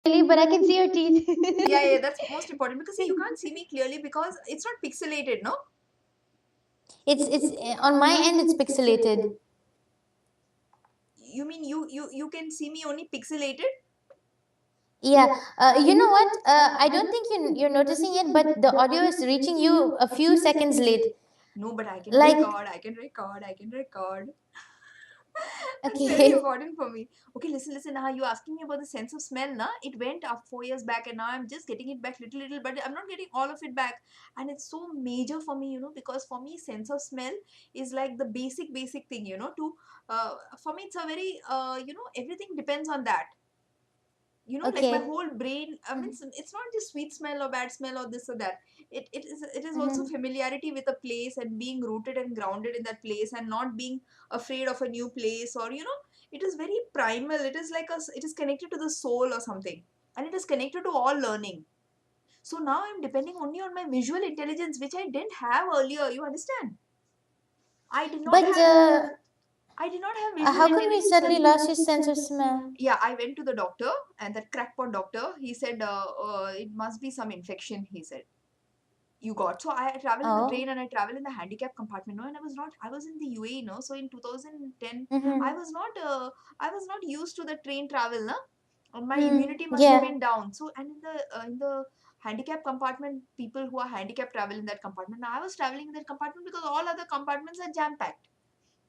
clearly, but I can see your teeth. Yeah, that's most important because see, you can't see me clearly because it's not pixelated, no? It's on my end. It's pixelated. You mean you can see me only pixelated? Yeah. You know what? I don't think you're noticing it, but the audio is reaching you a few seconds late. No, but I can Like, record, I can record, I can record. That's very okay. important for me. Okay, listen. Now you asking me about the sense of smell, na? It went up 4 years back, and now I'm just getting it back little, but I'm not getting all of it back. And it's so major for me, because for me, sense of smell is like the basic thing, for me, it's a very, everything depends on that. Like my Okay. whole brain, I mean, it's not just sweet smell or bad smell or this or that. It is also Mm-hmm. familiarity with a place and being rooted and grounded in that place and not being afraid of a new place, or it is very primal. It is like it is connected to the soul or something, and it is connected to all learning. So now I'm depending only on my visual intelligence, which I didn't have earlier. You understand? i did not But have I did not have visual how come you intelligence. suddenly lost your sense of smell? Yeah, I went to the doctor, and that crackpot doctor, he said, it must be some infection, he said, you got. So I travel in the Oh. train and I travel in the handicap compartment, no, and I was in the UAE, no, so in 2010, I Mm-hmm. was not, used to the train travel, no, my Hmm. immunity must have Yeah. been down. So, and in the handicap compartment, people who are handicapped travel in that compartment. Now I was traveling in that compartment because all other compartments are jam packed.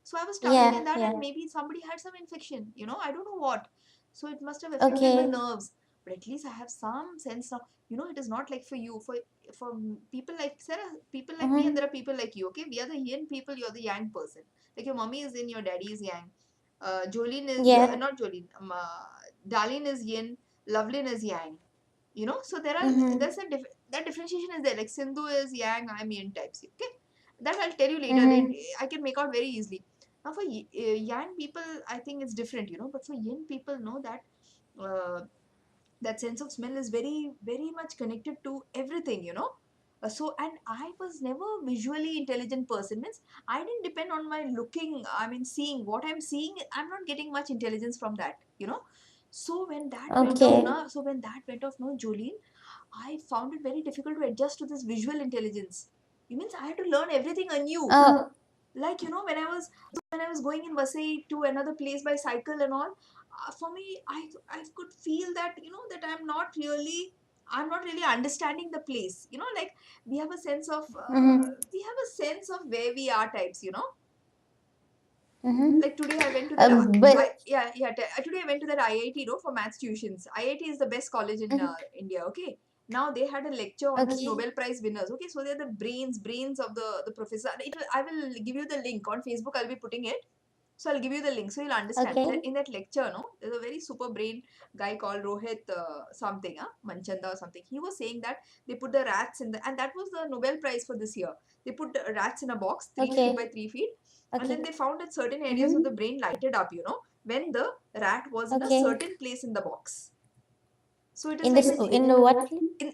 So I was traveling in Yeah. that, and Yeah. maybe somebody had some infection, I don't know what. So it must have affected my Okay. nerves. But at least I have some sense now. It is not like for you. For people like Sarah, people like me, and Mm-hmm. there are people like you. Okay, we are the yin people. You're the yang person. Like your mommy is yin, your daddy is yang. Jolene is Yeah. not Jolene. Darlene is yin. Lovelyn is yang. So Mm-hmm. that differentiation is there. Like Sindhu is yang, I'm yin types. Okay, that I'll tell you later. Mm-hmm. I can make out very easily. Now for yang people, I think it's different. But for yin people, know that that sense of smell is very very much connected to everything. So, and I was never visually intelligent person. Means I didn't depend on my looking. I mean, seeing what I'm seeing, I'm not getting much intelligence from that. So when that went off, Okay. now, no, Jolene, I found it very difficult to adjust to this visual intelligence. It means I had to learn everything anew. Uh, Like when I was going in Vasai to another place by cycle and all, for me, I could feel that that I'm not really understanding the place. Like we have a sense of mm-hmm. where we are types. Mm-hmm. Like today I went to that. But Today I went to that IIT, for maths tuitions. IIT is the best college in mhm. India. Okay. Now they had a lecture on this Okay. Nobel Prize winners. Okay, so they're the brains of the professor. I will give you the link on Facebook. I'll be putting it. So I'll give you the link so you'll understand. Okay. In that lecture, no, there's a very super brain guy called Rohit something, Manchanda or something. He was saying that they put the rats in and that was the Nobel Prize for this year. They put the rats in a box, 3 feet by Okay. 3 feet, and then Okay. they found that certain areas of Mm-hmm. the brain lighted up, when the rat was in a Okay. certain place in the box. So it is In like this, in the what?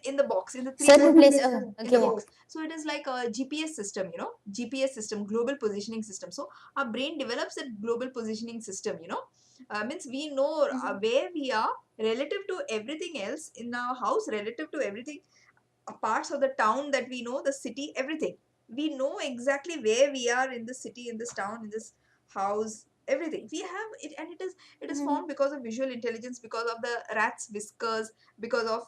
in the box, in the three Certain foot place. Oh, in the okay. box. So it is like a GPS system, GPS system, global positioning system. So our brain develops a global positioning system, means we know Mm-hmm. where we are relative to everything else in our house, relative to everything, parts of the town that we know, the city, everything. We know exactly where we are in the city, in this town, in this house, everything. We have it, and it is Mm-hmm. formed because of visual intelligence, because of the rat's whiskers, because of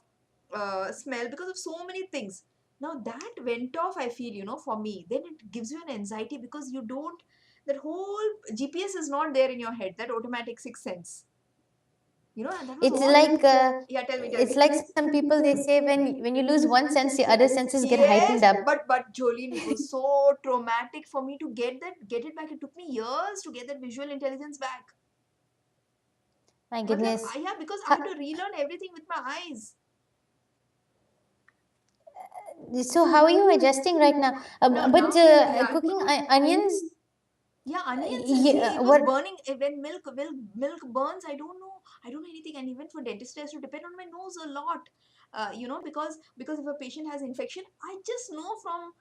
smell, because of so many things. Now that went off, I feel, for me. Then it gives you an anxiety because you don't. That whole GPS is not there in your head. That automatic sixth sense. And that was It's all. like Yeah, tell me, tell it's me. like some people they say when you lose one sense, the other senses get heightened Yes, up. but Jolene, it was so traumatic for me to get it back. It took me years to get that visual intelligence back. My Matlab, goodness. yeah, because I Ha- had to relearn everything with my eyes. So how are you adjusting right now? No, But now, yeah, cooking onions. yeah, onions. See, Yeah, it was what? burning when milk burns. I don't know anything, and even for dentistry, I have to depend on my nose a lot. Because if a patient has infection, I just know from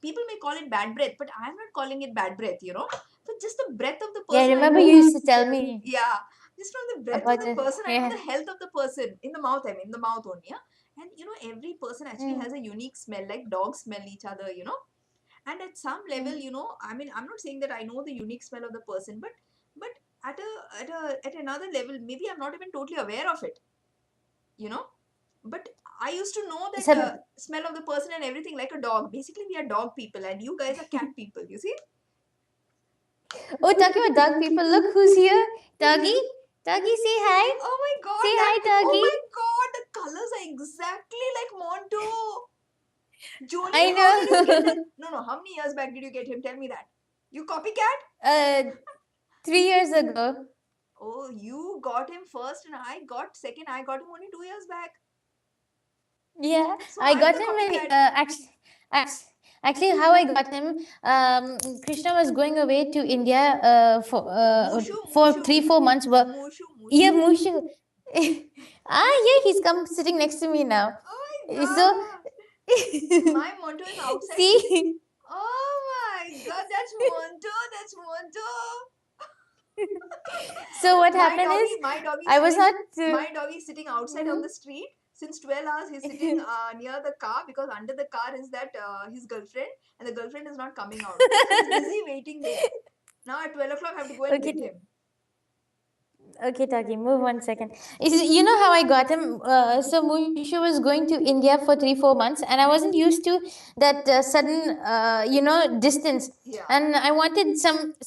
people may call it bad breath, but I'm not calling it bad breath. But just the breath of the Yeah, I person, I remember know. you used to tell me. Yeah, It's from the breath of about the the person. I know yeah. the health of the person in the mouth. I mean, in the mouth only. Yeah? And every person actually Mm, has a unique smell. Like dogs smell each other. And at some level, mm. I mean, I'm not saying that I know the unique smell of the person, but at another level, maybe I'm not even totally aware of it. You know. But I used to know that Some smell of the person and everything like a dog. Basically, we are dog people, and you guys are cat people. You see? oh, talking about dog people, look who's here. Doggy. Doggy, say hi. Oh my god, Say that hi, oh doggy. my god, the colors are exactly like Monto. I Jolene, how did you get that? know. No, no, how many years back did you get him? Tell me that. You copycat? uh 3 years ago. Oh, you got him first and I got second. I got him only 2 years back. Yeah, So I I'm got the him when copycat. actually how I got him. Krishna was going away to India Mushu, for Mushu. 3 4 months. But Mushu, yeah, Mushu. Mushu. Yeah, he's come sitting next to me now. Oh my So god. My Monto is outside sitting. see, Oh my god, that's Monto. That's Monto. so what my happened is doggy my doggy I was sitting not. my doggy sitting outside on the street since 12 hours. He's sitting Mhm. near the car because under the car is that his girlfriend, and the girlfriend is not coming out, so he's busy waiting there. Now at 12 o'clock I have to go and Okay, get him. okay, Taki, move 1 second. You know how I got him? So Mushu was going to India for 3 4 months, and I wasn't used to that sudden, distance. Yeah. And I wanted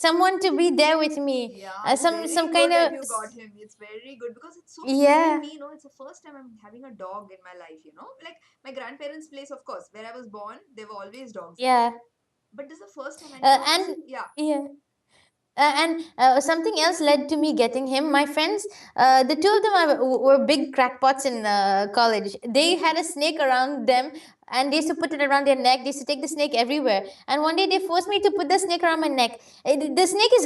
someone to be there with me, Yeah, it's some very kind good that of you got him. It's very good because it's so, even yeah, me, it's the first time I'm having a dog in my life. Like my grandparents' place, of course, where I was born, there were always dogs there. yeah, But this is the first time, and it's, and yeah, yeah. And something else led to me getting him. My friends, the two of them were big crackpots in college. They had a snake around them, and they used to put it around their neck. They used to take the snake everywhere. And one day they forced me to put the snake around my neck. The snake is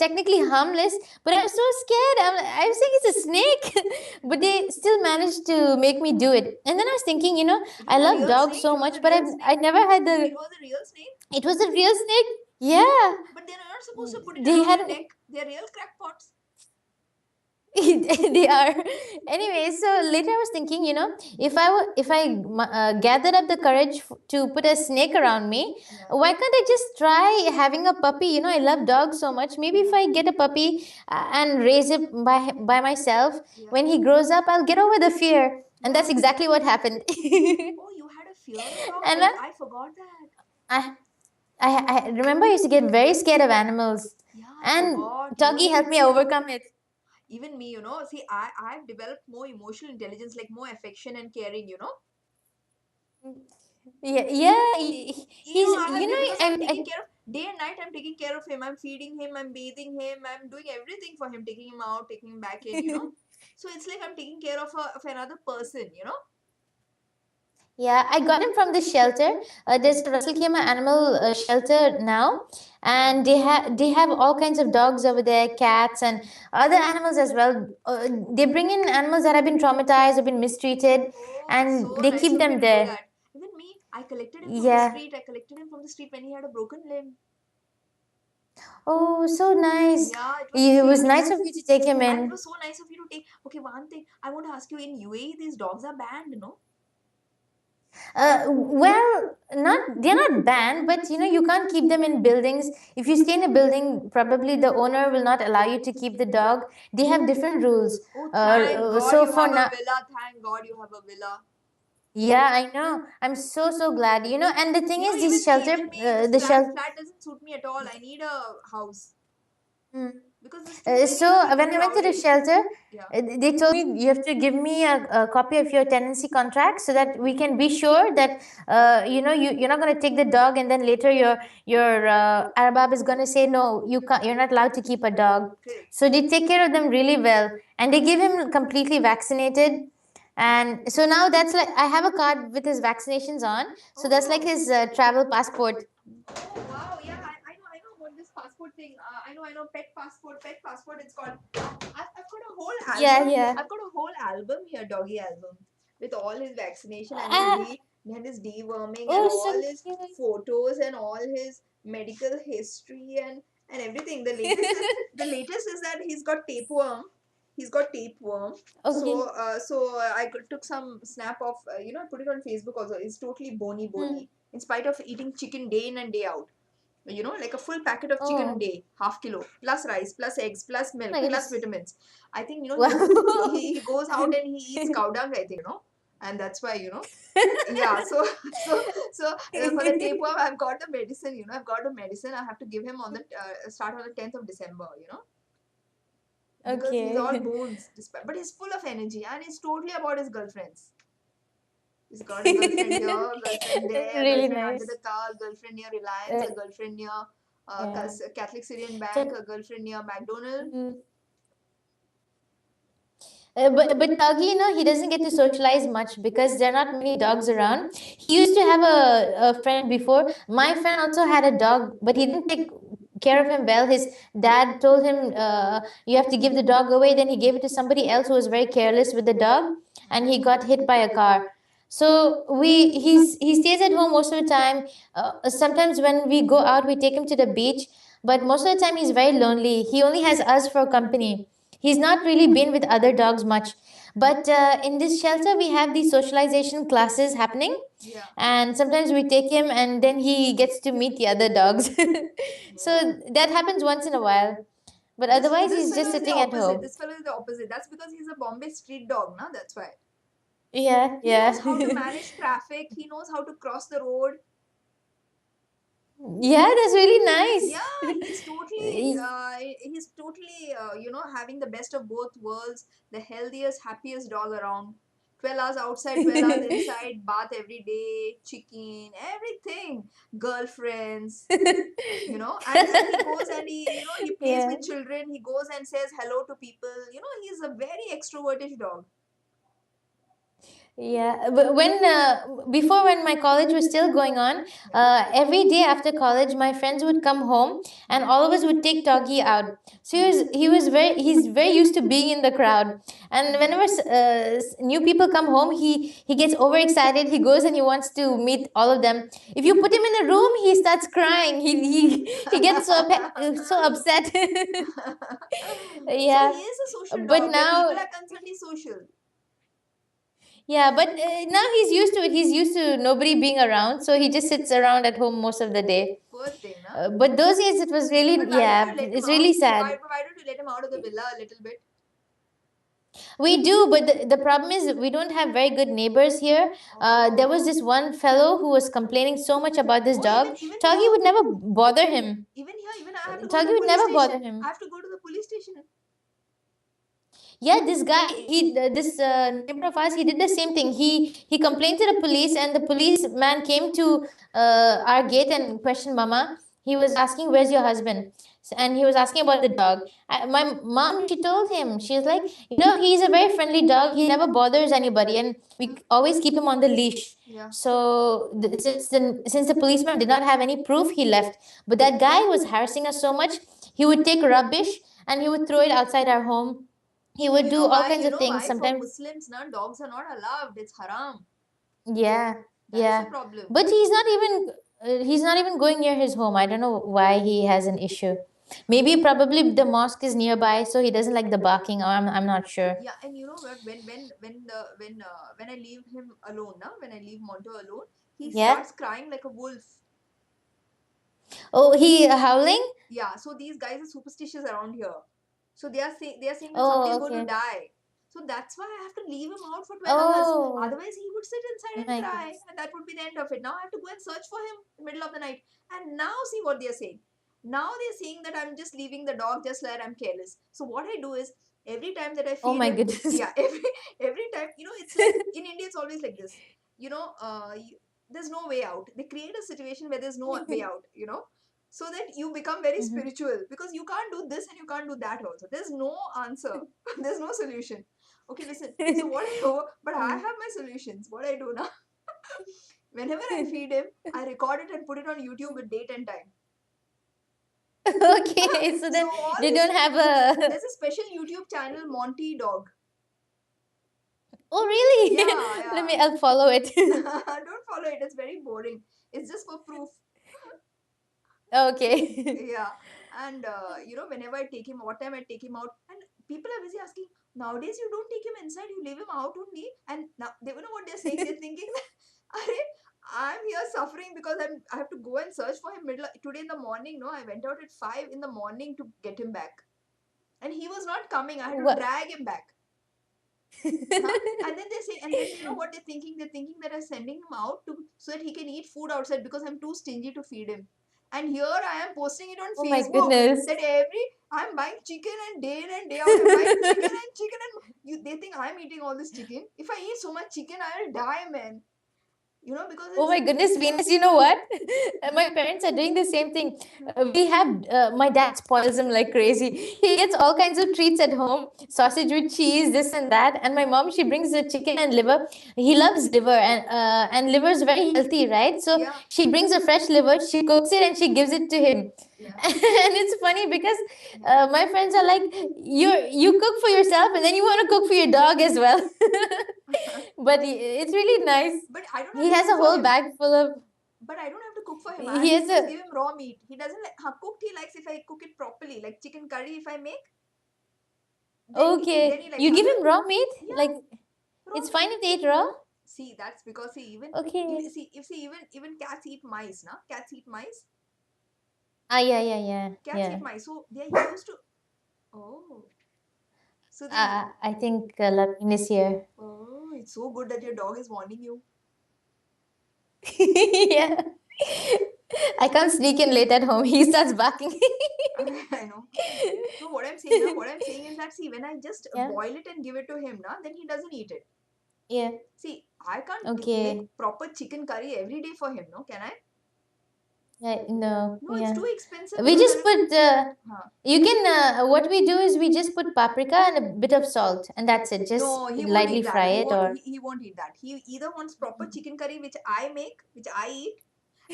technically harmless, but I was so scared. I was saying it's a snake, but they still managed to make me do it. And then I was thinking, it I was a love real dogs snake. so It was much, a but real I snake. never had It the. was a real snake. It was a real snake. Yeah, But they're not supposed to put it they around your had. neck. They're real crackpots. They are. Anyway, so later I was thinking, if I gathered up the courage to put a snake around me, Yeah. why can't I just try having a puppy? I love dogs so much. Maybe if I get a puppy and raise it by myself, Yeah. when he grows up, I'll get over the fear. And that's Yeah. exactly what happened. Oh, you had a fear of dogs. And I forgot that. I, I remember I used to get very scared of animals, Yeah, I and forgot. You Tuggy used to. helped me overcome it. Even me, see, I've developed more emotional intelligence, like more affection and caring. Yeah, yeah. He's, I have because I'm taking I care of day and night. I'm taking care of him. I'm feeding him. I'm bathing him. I'm doing everything for him, taking him out, taking him back in. So it's like I'm taking care of another person. yeah, I got him from the shelter. There's a Russell Khema animal shelter now, and they have all kinds of dogs over there, cats and other animals as well. They bring in animals that have been traumatized or been mistreated, Oh, it's and so they nice keep of you them to do there. that. Even me, I collected him from the Yeah. street. I collected him from the street when he had a broken limb. Oh, so nice. Yeah, it was It was same. nice of you to take him And it in. was so nice of you to take. Okay, one thing I want to ask you, in UAE, these dogs are banned, no? Well, not they're not banned, but you can't keep them in buildings. If you stay in a building, probably the owner will not allow you to keep the dog. They have different rules. Oh, thank God So you for have a now, villa. Thank God you have a villa. yeah, I know. I'm so so glad. And the thing is, this shelter, This the flat shelter. flat doesn't suit me at all. I need a house because there's too So many. It's too when I went to the crowded. shelter, Yeah. they told me you have to give me a copy of your tenancy contract so that we can be sure that you're not going to take the dog and then later your arbab is going to say no, you can't, you're not allowed to keep a dog. Correct. So they take care of them really well, and they give him completely vaccinated. And so now that's like I have a card with his vaccinations on, so that's like Oh. his travel passport. Oh wow, yeah, I know about this passport thing. I know, pet passport. It's called. I've got a whole Yeah, album. yeah. I've got a whole album here, doggy album, with all his vaccination and Ah, his deworming and oh, so all his cute. photos and all his medical history and everything. The latest is that he's got tapeworm. He's got tapeworm. Okay. Took some snap of, I put it on Facebook also. It's totally bony, Hmm. bony. In spite of eating chicken day in and day out, like a full packet of chicken a Oh day, half kilo, plus rice, plus eggs, plus milk, my plus goodness. vitamins. I think, Wow. he goes out and he eats cow dung, I think, and that's why, yeah. So so for the tapeworm, I've got the medicine. I've got the medicine. I have to give him on the start on the 10th of December. Because he's all Okay. bones, but he's full of energy and he's totally about his girlfriends. He's got a girlfriend here, a girlfriend there, a Really girlfriend under the nice. car, a girlfriend near Reliance, Uh, a girlfriend near yeah. Catholic Syrian Bank, So, a girlfriend near McDonald's. mhm. But Tuggy, he doesn't get to socialize much because there are not many dogs around. He used to have a friend before. My friend also had a dog, but he didn't take care of him well. His dad told him, "You have to give the dog away." Then he gave it to somebody else who was very careless with the dog, and he got hit by a car. So he stays at home most of the time. Sometimes when we go out, we take him to the beach, but most of the time he's very lonely. He only has us for company. He's not really been with other dogs much. But in this shelter, we have these socialization classes happening. Yeah. And sometimes we take him, and then he gets to meet the other dogs. Oh. So that happens once in a while. But This otherwise, this he's just fellow is the sitting at opposite. home. This fellow is the opposite. That's because he's a Bombay street dog, na? That's why. Yeah, He knows yeah. how to manage traffic. He knows how to cross the road. Yeah, that's really Yeah, nice. he's totally having the best of both worlds. The healthiest, happiest dog around. 12 hours outside, 12 hours inside, bath every day, chicken, everything, girlfriends, and then he goes and he plays Yeah. with children. He goes and says hello to people. He's a very extroverted dog. Yeah, but when before when my college was still going on, every day after college, my friends would come home, and all of us would take Doggy out. So he's very used to being in the crowd, and whenever new people come home, he gets overexcited. He goes and he wants to meet all of them. If you put him in a room, he starts crying. He gets so upset. So Yeah, he is a social but dog. Where now people are concerned, he's social. yeah, but now he's used to it. He's used to nobody being around, so he just sits around at home most of the day. Poor thing, na? But those days it was really, But why don't yeah, you let him it's out? really sad. Why don't you let him out of the villa a little bit? We do, but the problem is we don't have very good neighbors here. There was Oh. this one fellow who was complaining so much about this Oh, dog. even Toggy here, would never bother him. even I have to go to Toggy the would police never bother station. I him. have to go to the police station. Yeah, this guy, this neighbor of ours, he did the same thing. He complained to the police, and the policeman came to our gate and questioned Mama. He was asking, "Where's your husband?" And he was asking about the dog. My mom, she told him, she's like, he's a very friendly dog. He never bothers anybody, and we always keep him on the leash. Yeah. So since the policeman did not have any proof, he left. But that guy was harassing us so much. He would take rubbish and he would throw it outside our home. He would You do know all why? kinds You of know things why? For sometimes. Muslims, na, dogs are not allowed. It's haram. Yeah, That is the yeah, problem. but he's not even going near his home. I don't know why he has an issue. Maybe probably the mosque is nearby, so he doesn't like the barking, or I'm not sure. Yeah, and you know what? When I leave him alone, na, when I leave Monto alone, he Yeah. starts crying like a wolf. Oh, he howling. Yeah, so these guys are superstitious around here. So they are saying that somebody is Oh, going to okay. die. So that's why I have to leave him out for 12 hours. Oh Otherwise, he would sit inside and my cry, goodness. and that would be the end of it. Now I have to go and search for him in the middle of the night. And now see what they are saying. Now they're saying that I'm just leaving the dog just like I'm careless. So what I do is every time that I Oh feed my him, goodness. yeah, every time, it's like in India, it's always like this. There's no way out. They create a situation where there's no way out. So that you become very Mhm. spiritual because you can't do this and you can't do that also. There's no answer. There's no solution. Okay, listen. So what I do, but I Mm. have my solutions. What I do now, whenever I feed him, I record it and put it on YouTube with date and time. Okay, so So then all they this, don't have a. there's a special YouTube channel, Monty Dog. Oh, really? Yeah, I'll follow it. yeah. Don't follow it. It's very boring. It's just for proof. Okay. Yeah. And whenever I take him, what time I take him out, and people are busy asking, nowadays you don't take him inside, you leave him out only. And now they know what they're saying. They're thinking that, I'm here suffering because I have to go and search for him today in the morning. No, I went out at 5 in the morning to get him back. And he was not coming. I had to What? drag him back. Huh? And then they say, and then you know what they're thinking? They're thinking that I'm sending him out to so that he can eat food outside because I'm too stingy to feed him. And here I am posting it on Oh my Facebook goodness. that I'm buying chicken and day in and day out. I'm buying chicken and they think I'm eating all this chicken. If I eat so much chicken, I'll die, man. You know, because Oh it's my goodness, Venus, you know what? My parents are doing the same thing. We have, my dad spoils him like crazy. He gets all kinds of treats at home, sausage with cheese, this and that. And my mom, she brings the chicken and liver. He loves liver, and liver is very healthy, right? So yeah, she brings a fresh liver, she cooks it, and she gives it to him. yeah, And it's funny because yeah. my friends are like, you cook for yourself, and then you want to cook for your dog as well. But it's really nice. But I don't have He to has cook a for whole him. bag full of. But I don't have to cook for him. I He have to has just a. give him raw meat. He doesn't like cooked. He likes if I cook it properly, like chicken curry. If I make, then he Okay, likes. you give Other, him raw meat? yeah, Like, raw it's fine meat. if they eat raw? See, that's because see even Okay. even cats eat mice, na? Cats eat mice. Ah, yeah, yeah, yeah, Cats eat yeah. mice, so they're used to. Oh, so they. I think Laveen is here. Oh, it's so good that your dog is warning you. Yeah. I can't sneak in late at home. He starts barking. I know. No, what I'm saying now, what I'm saying is that see, when I just Yeah, boil it and give it to him, na, then he doesn't eat it. yeah. See, I can't make Okay. proper chicken curry every day for him, no? Can I? Yeah, no, No, it's yeah. too expensive We because just put, huh. you can, what we do is we just put paprika and a bit of salt, and that's it. Just No, he won't lightly eat that. fry it or. He won't eat that. He either wants proper chicken curry, which I make, which I eat,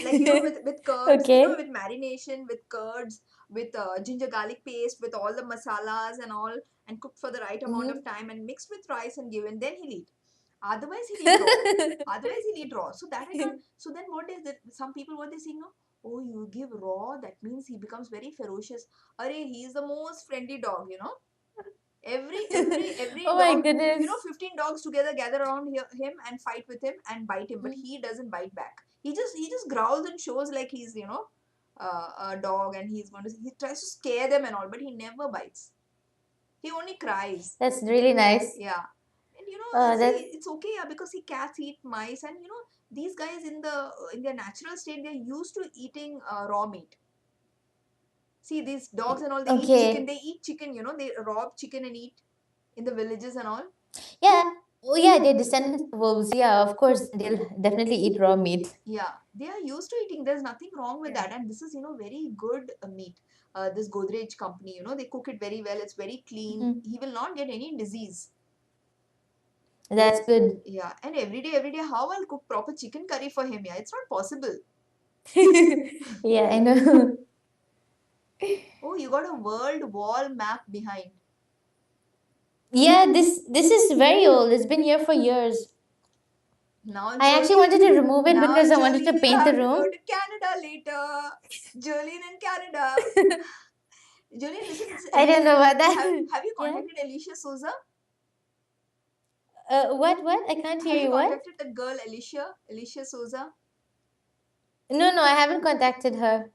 like with curds, Okay. with marination, with curds, with ginger garlic paste, with all the masalas and all, and cooked for the right amount of Mm-hmm. time, and mixed with rice and given. Then he'll eat. Otherwise, he'll eat raw. Otherwise, he'll eat raw. So that I can't. So then, what is that? Some people what they saying no? Oh, you give raw. That means he becomes very ferocious. Arey, he is the most friendly dog. You know, every Oh my dog. goodness. 15 dogs together gather around him and fight with him and bite him, but Mm. he doesn't bite back. He just growls and shows like he's a dog, and he tries to scare them and all, but he never bites. He only cries. That's really nice. Yeah. And That's see, it's okay, yeah, because see, cats eat mice, and these guys in their natural state, they're used to eating raw meat. See, these dogs and all, they eat chicken. okay. They eat chicken. They rob chicken and eat in the villages and all. Yeah. Oh, yeah, they're descendants of wolves. Yeah, of course, they'll definitely eat raw meat. Yeah, they are used to eating. There's nothing wrong with Yeah. that, and this is very good meat. This Godrej company, they cook it very well. It's very clean. Mhm. He will not get any disease. That's good. Yeah, and every day, how I'll cook proper chicken curry for him? Yeah, it's not possible. Yeah, I know. Oh, you got a world wall map behind. Yeah, this is very old. It's been here for years. Now, I actually wanted to remove it because I wanted to Jolene, you paint the have to go room. to Canada later. Jolene in Canada. Jolene, listen, I don't know about have, that. have you Yeah. contacted Alicia Souza? What? What? I can't hear Have you you. What? contacted that girl, Alicia Souza? No, no, I haven't contacted her.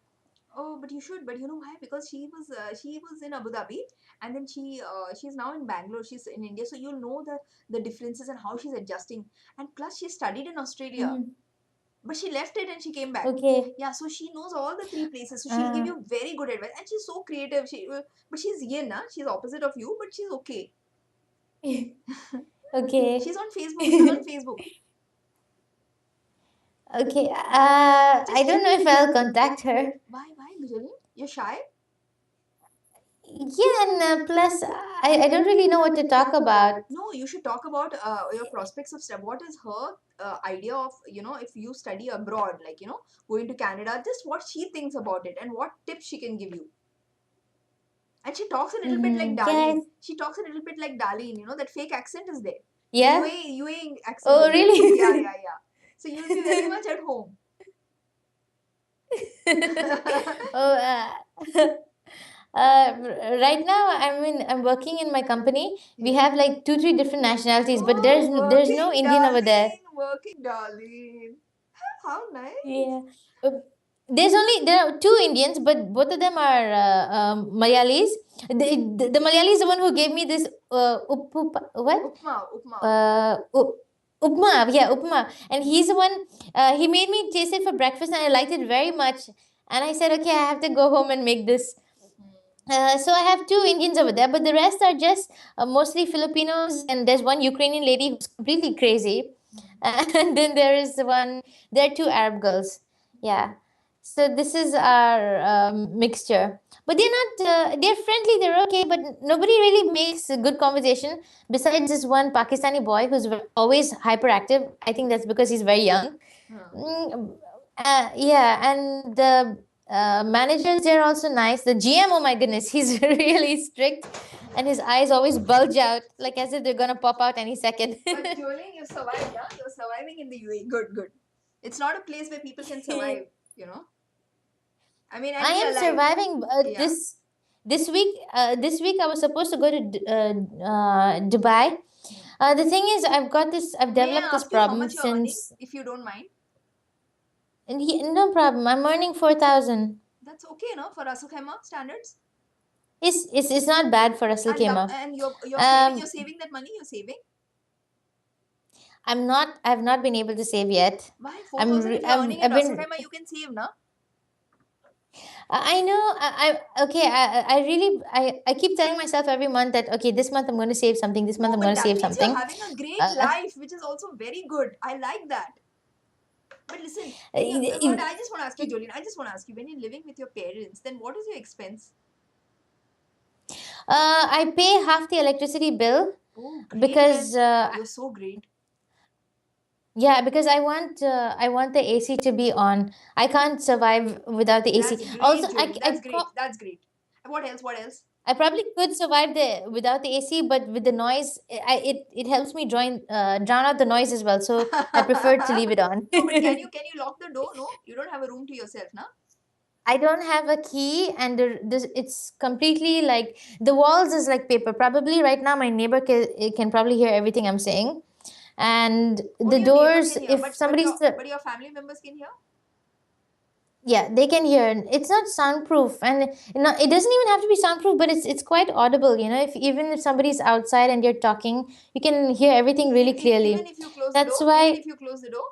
Oh, but you should. But you know why? Because she was in Abu Dhabi, and then she's now in Bangalore. She's in India, so you'll know the differences and how she's adjusting. And plus, she studied in Australia, Hmm. but she left it and she came back. Okay. Yeah, so she knows all the three places. So she'll give Uh, you very good advice, and she's so creative. But she's yin, huh? She's opposite of you, but she's okay. okay. She's on Facebook. She's on Facebook. Okay. I Just don't know if I'll contact her. why, Gujali? You're shy? Yeah, and plus, I don't really know what to talk about. No, you should talk about your prospects of study. What is her idea of, if you study abroad, like, going to Canada, just what she thinks about it and what tips she can give you. And she talks a little bit like Mm-hmm. Yeah. Darlene. She talks a little bit like Darlene, that fake accent is there. The Yeah. UAE accent Oh, is there. Yeah, really? yeah, yeah. So you'll be very much at home. Oh, Right now, I'm working in my company. We Yes. have like two, three different nationalities, but Oh, there's no working Indian over there. darling, working darling. How nice. Yeah. Uh, there are two Indians, but both of them are Malayalis. The Malayali is the one who gave me this what Upma, upma. uh, up- upma. Yeah, upma. And he's the one. He made me taste it for breakfast, and I liked it very much. And I said, okay, I have to go home and make this. Hmm. So I have two Indians over there, but the rest are just mostly Filipinos, and there's one Ukrainian lady who's completely crazy, Hmm. and then there is one. There are two Arab girls. Yeah. So this is our mixture, but they're not. They're friendly. They're okay, but nobody really makes a good conversation. Besides this one Pakistani boy who's always hyperactive. I think that's because he's very young. Huh. Mm, yeah, and the managers, they're also nice. The GM, oh my goodness, he's really strict, and his eyes always bulge out like as if they're gonna pop out any second. But Jolene, you survived, huh? You're surviving in the UAE. Good, good. It's not a place where people can survive, you know? I mean, I and be am alive. surviving. Yeah. This week I was supposed to go to Dubai. Hmm. The thing is, I've May developed I this ask you how problem much you're earning, since. if you don't mind? And no problem. I'm earning 4,000. That's okay, no? For Rasul Khaimah standards. It's not bad for Russell And love, Kema. and you're saving. Um, You're saving that money. You're saving. I've not been able to save yet. Why 4,000 if you're earning in I've Rasul been. Khaimah, you can save, na? I know. Okay. I really. I keep telling myself every month that okay, this month I'm going to save something. This month No, I'm but going to that save means you're something. having a great Uh, life, which is also very good. I like that. But listen, when you but it- I just want to ask you, Jolene, I just want to ask you, when you're living with your parents, then what is your expense? I pay half the electricity bill Oh, great, man. because You're so great. yeah, because I want the AC to be on. I can't survive without the AC. That's Also, great, Jolene. That's great. That's great. What else? What else? I probably could survive without the AC, but with the noise, it helps me drown out the noise as well. So I prefer to leave it on. No, but can you lock the door? No, you don't have a room to yourself, na? I don't have a key, and it's completely like the walls is like paper. Probably right now, my neighbor can probably hear everything I'm saying, and the Only your neighbor doors. can hear, If somebody's but your family members can hear. yeah, they can hear. It's not soundproof, and it doesn't even have to be soundproof, but it's quite audible. You know, if even if somebody's outside and you're talking, you can hear everything really Even clearly. if you close the That's door, even why if you close the door.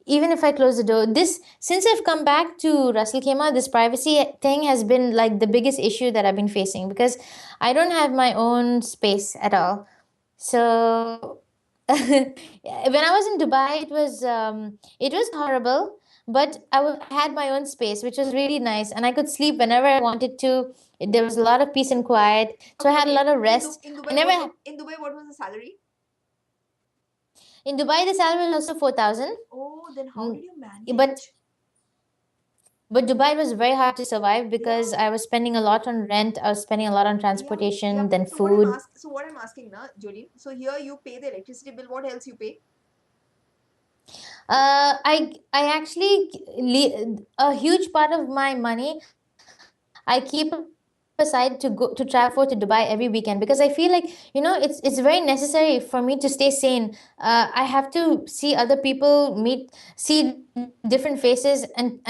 even if I close the door, this since I've come back to Russell Kema, this privacy thing has been like the biggest issue that I've been facing because I don't have my own space at all. So when I was in Dubai, it was horrible, but I had my own space, which was really nice, and I could sleep whenever I wanted to. There was a lot of peace and quiet, so I Okay, had a okay. lot of rest. In I Dubai, never in Dubai, what was the salary? in Dubai the salary was also 4,000. Oh, then how Mm, did you but manage? Dubai was very hard to survive Yeah, because I was spending a lot on rent. I was spending a lot on yeah, yeah. transportation, then So what I'm food. asking, now, Jolene. So here you pay the electricity bill. What else you pay? I actually a huge part of my money I keep aside to travel to Dubai every weekend because I feel like it's very necessary for me to stay sane. I have to see other people, see different faces, and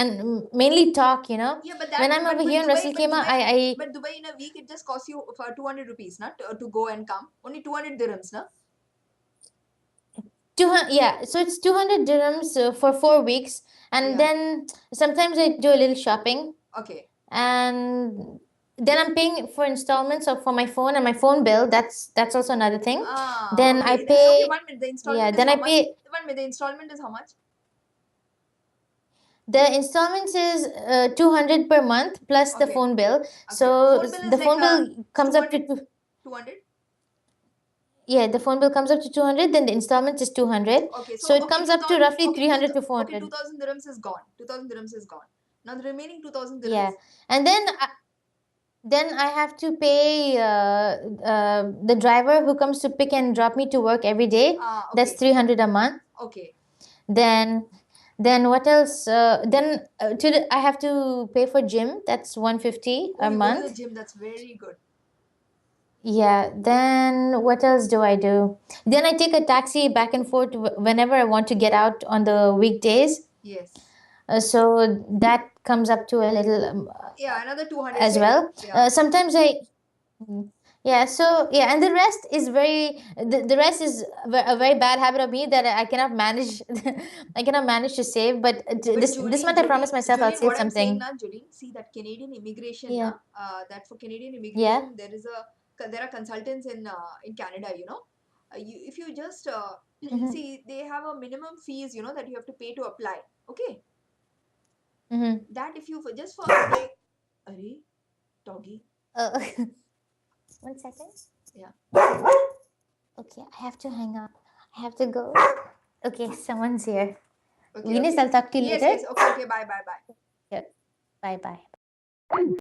mainly talk. Yeah, When I'm over here in Russell Kema, I But Dubai in a week it just costs you for 200 rupees, not to go and come. Only 200 dirhams, na? 200, yeah, so it's 200 dirhams for 4 weeks, and Yeah. then sometimes I do a little shopping, Okay. and then I'm paying for installments of for my phone and my phone bill. That's also another thing. Ah, Then I okay. Okay, pay, 1 minute. The yeah, installment is then how I much? pay 1 minute. The installment is how much? the installments is 200 per month plus the Okay. phone bill. Okay. So Phone bill is the like phone bill it's comes up to 200. 200. yeah, the phone bill comes up to 200, then the installment is 200. Okay. So So it okay, comes up to 2000. roughly Okay, 300 to okay, 400. 2000 dirhams is gone. 2000 dirhams is gone. Now the remaining 2000 Yeah. dirhams. And then I have to pay the driver who comes to pick and drop me to work every day. Ah, That's okay. 300 a month. Okay. Then Then what else? I have to pay for gym. That's 150 Oh, a you go to the month. gym. That's very good. Yeah. Then what else do I do? Then I take a taxi back and forth whenever I want to get out on the weekdays. Yes. So that comes up to a little Yeah, another 200, as say. well. Yeah. Sometimes I Mhm. Yeah, so yeah, and the rest is a very bad habit of me that I cannot manage. I cannot manage to save, but But this Jolene, month I Jolene, promised myself I'll Jolene, save what I'm saying something. now, Jolene, see that Canadian immigration, Yeah, na, that for Canadian yeah. immigration, there are consultants in Canada, you know. If you just Mm-hmm, see, they have a minimum fees, you know, that you have to pay to apply. Okay, mm-hmm. that if you just for applying, Arey, doggy, Uh, 1 second. yeah. Okay, I have to hang up. I have to go. Okay, someone's here. Okay, Venus, okay. I'll talk to you Yes, later. yes. Okay, okay. Bye, bye, bye. Yeah, bye bye.